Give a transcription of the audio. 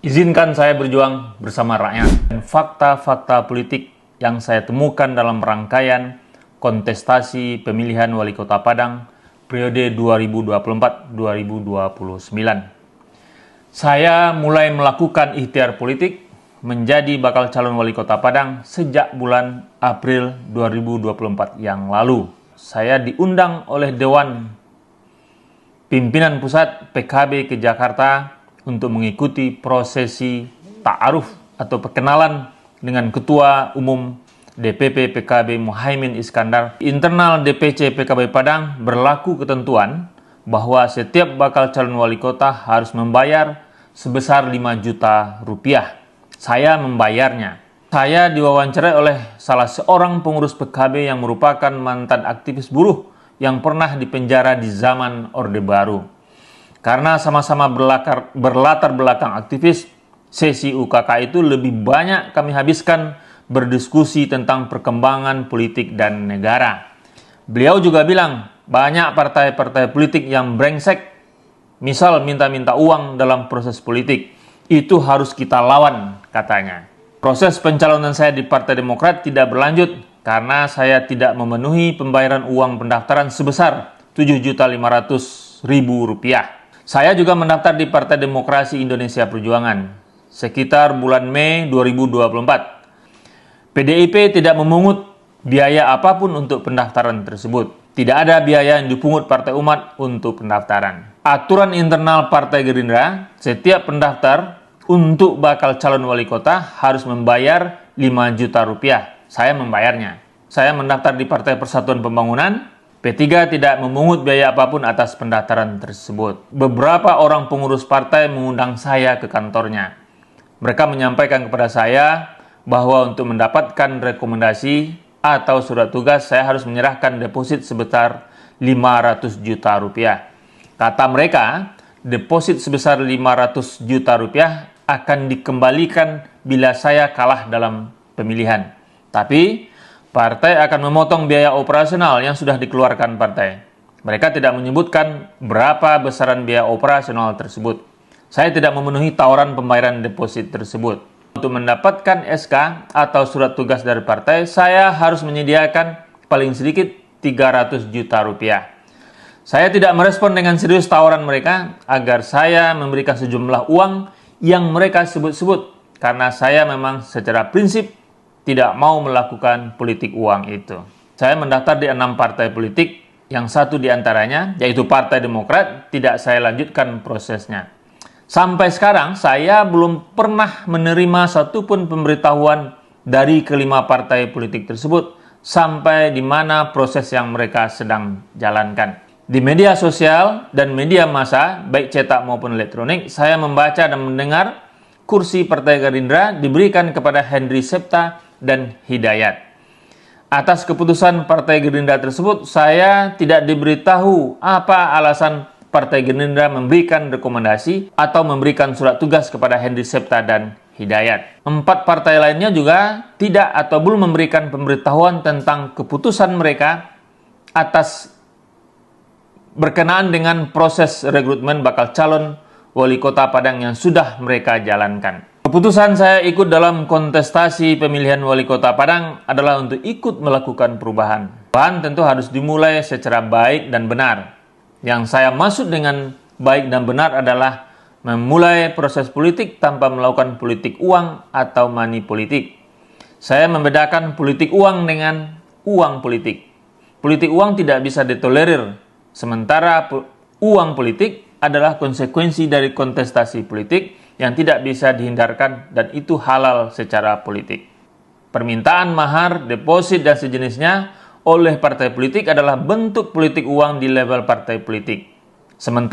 Izinkan saya berjuang bersama rakyat. Dan fakta-fakta politik yang saya temukan dalam rangkaian kontestasi pemilihan wali kota Padang periode 2024-2029. Saya mulai melakukan ikhtiar politik menjadi bakal calon wali kota Padang sejak bulan April 2024 yang lalu. Saya diundang oleh Dewan Pimpinan Pusat PKB ke Jakarta untuk mengikuti prosesi ta'aruf atau perkenalan dengan Ketua Umum DPP PKB Muhaimin Iskandar. Internal DPC PKB Padang berlaku ketentuan bahwa setiap bakal calon wali kota harus membayar sebesar 5 juta rupiah. Saya membayarnya. Saya diwawancarai oleh salah seorang pengurus PKB yang merupakan mantan aktivis buruh yang pernah dipenjara di zaman Orde Baru. Karena sama-sama berlatar belakang aktivis, sesi UKK itu lebih banyak kami habiskan berdiskusi tentang perkembangan politik dan negara. Beliau juga bilang, banyak partai-partai politik yang brengsek, misal minta-minta uang dalam proses politik. Itu harus kita lawan, katanya. Proses pencalonan saya di Partai Demokrat tidak berlanjut karena saya tidak memenuhi pembayaran uang pendaftaran sebesar Rp7.500.000. Saya juga mendaftar di Partai Demokrasi Indonesia Perjuangan sekitar bulan Mei 2024. PDIP tidak memungut biaya apapun untuk pendaftaran tersebut. Tidak ada biaya yang dipungut Partai Umat untuk pendaftaran. Aturan internal Partai Gerindra, setiap pendaftar untuk bakal calon wali kota harus membayar 5 juta rupiah. Saya membayarnya. Saya mendaftar di Partai Persatuan Pembangunan. P3 tidak memungut biaya apapun atas pendaftaran tersebut. Beberapa orang pengurus partai mengundang saya ke kantornya. Mereka menyampaikan kepada saya bahwa untuk mendapatkan rekomendasi atau surat tugas, saya harus menyerahkan deposit sebesar 500 juta rupiah. Kata mereka, deposit sebesar 500 juta rupiah akan dikembalikan bila saya kalah dalam pemilihan. Tapi partai akan memotong biaya operasional yang sudah dikeluarkan partai. Mereka tidak menyebutkan berapa besaran biaya operasional tersebut. Saya tidak memenuhi tawaran pembayaran deposit tersebut. Untuk mendapatkan SK atau surat tugas dari partai, saya harus menyediakan paling sedikit 300 juta rupiah. Saya tidak merespon dengan serius tawaran mereka agar saya memberikan sejumlah uang yang mereka sebut-sebut karena saya memang secara prinsip tidak mau melakukan politik uang itu. Saya mendaftar di 6 partai politik, yang satu diantaranya, yaitu Partai Demokrat, tidak saya lanjutkan prosesnya. Sampai sekarang, saya belum pernah menerima satupun pemberitahuan dari kelima partai politik tersebut, sampai di mana proses yang mereka sedang jalankan. Di media sosial dan media massa, baik cetak maupun elektronik, saya membaca dan mendengar kursi Partai Gerindra diberikan kepada Henry Septa dan Hidayat. Atas keputusan Partai Gerindra tersebut, saya tidak diberitahu apa alasan Partai Gerindra memberikan rekomendasi atau memberikan surat tugas kepada Henry Septa dan Hidayat. 4 partai lainnya juga tidak atau belum memberikan pemberitahuan tentang keputusan mereka atas berkenaan dengan proses rekrutmen bakal calon wali kota Padang yang sudah mereka jalankan. Keputusan saya ikut dalam kontestasi pemilihan wali kota Padang adalah untuk ikut melakukan perubahan. Perubahan tentu harus dimulai secara baik dan benar. Yang saya maksud dengan baik dan benar adalah memulai proses politik tanpa melakukan politik uang atau money politik. Saya membedakan politik uang dengan uang politik. Politik uang tidak bisa ditolerir, sementara uang politik adalah konsekuensi dari kontestasi politik yang tidak bisa dihindarkan dan itu halal secara politik. Permintaan mahar, deposit, dan sejenisnya oleh partai politik adalah bentuk politik uang di level partai politik. Sementara